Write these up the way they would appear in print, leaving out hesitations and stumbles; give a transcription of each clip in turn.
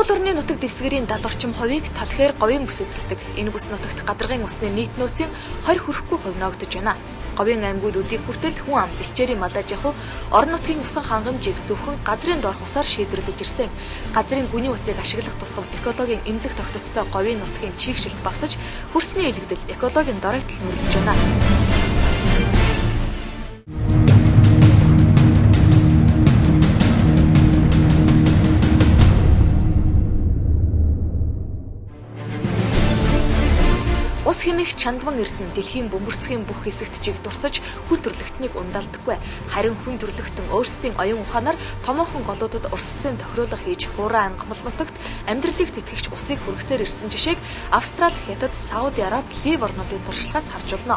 Монгол орны нутаг дэвсгэрийн 70 орчим хувийг талхээр говийн бүс эзэлдэг. Энэ бүс нутагт гадаргын усны нийт нөөцийн 20 хүрэхгүй хувь ногдож байна. Говийн аймагуд өдийг хүртэл хүн ам бэлчээрийн малаж явах орон нутгийн усан хангамжийг зөвхөн газрын доорх усаар шийдвэрлэж ирсэн. Газрын гүний усыг ашиглах тусам экологийн эмзэг тогтцтой говийн нутгийн чийгшилт багасж, хөрсний илэгдэл экологийн доройгтол нүрэлж байна. Ус хэмээх чандман эрдэнэ дэлхийн бөмбөрцгийн бүх хэсэгт жиг дурсаж хүн төрлөختнийг ундалдаггүй. Харин хүн төрлөختөн өөрсдийн оюун ухаанаар томоохон голуудад урсцын тохируулга хийж хуурай ангамл нутагт амьдралыг тэтгэгч усыг хүргэсээр ирсэн жишээг Австрали, Хятад, Сауди Араб, Лив орнуудын туршлагаас харж болно.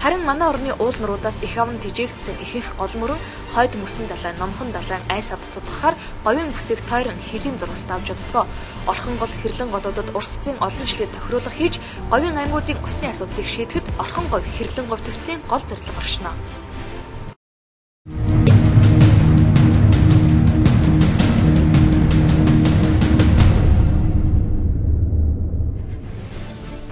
Харин манай орны уулнаруудаас их аван тижээгдсэн ихэнх гол мөрөн хойд мөсөн далайн, номхон далайн айс авд цутгахаар говийн бүсийг тойрон хилийн зургаас давж оддгоо. Орхон гол хэрлэн голуудад урсцын олон жилийн тохируулга хийж говийн аймагуудын усны асуудлыг шийдэхэд орхон говь хэрлэн говь төслийн гол зорилго оршино.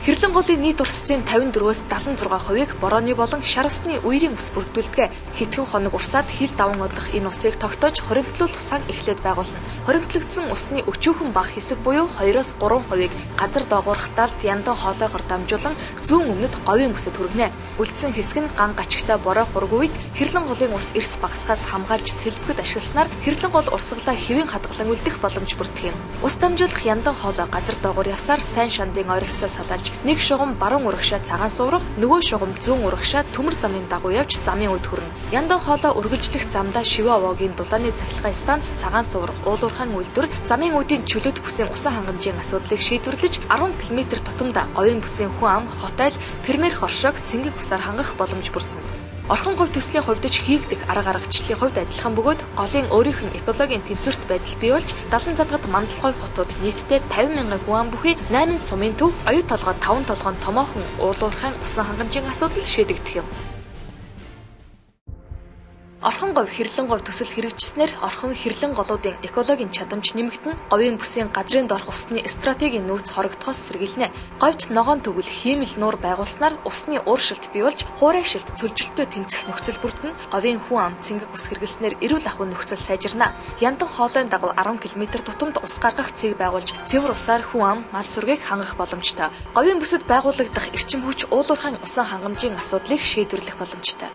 Хэрлэн голын нийт урсцын 54-өөс 76%-ийг борооны болон шар усны үерийн ус бүрдүүлдэг. Хэдхэн хоног урсаад хил даван удах энэ усыг тогтоож хоригдлуулах сан эхлээд байгуулна. Хоригдлогдсон усны өчүүхэн бага хэсэг буюу 2-3%-ийг газар доогуурх талд яндан хоолойгоор дамжуулан зүүн өмнөд говийн бүсэд хүргэнэ. Үлдсэн хэсэг нь ган гачигтай бороо хург үед хэрлэн голын ус эрс багасхаас хамгаалж сэлбэхэд ашигласнаар хэрлэн гол урсгалаа хэвийн хадгалан үлдэх боломж бүрддэг юм. Ус дамжуулах яндан хоолой газар доогуур явсаар сайн шандын ойролцоо салаалж нэг шугам баруун урагшаа цагаан суурах, нөгөө шугам зүүн урагшаа төмөр замын дагуу явж замын үд хүрнэ. Яндан хоолой үргэлжлэх замдаа Шивэ овоогийн дулааны цахилгаан станц цагаан суурах уулуурхайн үйлдвэр замын үдийн чөлөөт бүсийн усан хангамжийн асуудлыг шийдвэрлэж 10 км тутамдаа говийн бүсийн хүн ам, хотел, фермер хоршоог цэнгэг усаар хангах боломж бүрдэнэ. Орхон говь төслийн хувьд ч хийгдэх арга аргачлалын хувьд адилхан бөгөөд голын өөрийнх нь экологийн тэнцвэрт байдал бий болж 70 задгад мандалгой хотууд нийтдээ 50,000 хүн ам бүхий 8 сумын төв, оюу толгой 5 толгойн томоохон уулуурхайн усан хангамжийн асуудал шийдэгдэх юм. Орхон говь хэрлэн говь төсөл хэрэгжснээр орхон хэрлэн голуудын экологийн чадамж нэмэгдэн говийн бүсийн газрын доорх усны стратегийн нөөц хоригдохоос сэргийлнэ. Говьд ногоон төгөл хиймэл нуур байгуулснаар усны ууршилт бий болж хуурай шилт цөлжилтөд тэмцэх нөхцөл бүрдэн говийн хүн ам цэнгэг ус хэрэглэснээр эрүүл ахуйн нөхцөл сайжирна. Яндан хоолойн дагуу 10 км тутамд ус гаргах цэг байгуулж цэвэр усаар хүн ам, мал сүргийг хангах боломжтой. Говийн бүсэд байгуулагдах эрчим хүч уулуурхайн усан хангамжийн асуудлыг шийдвэрлэх боломжтой.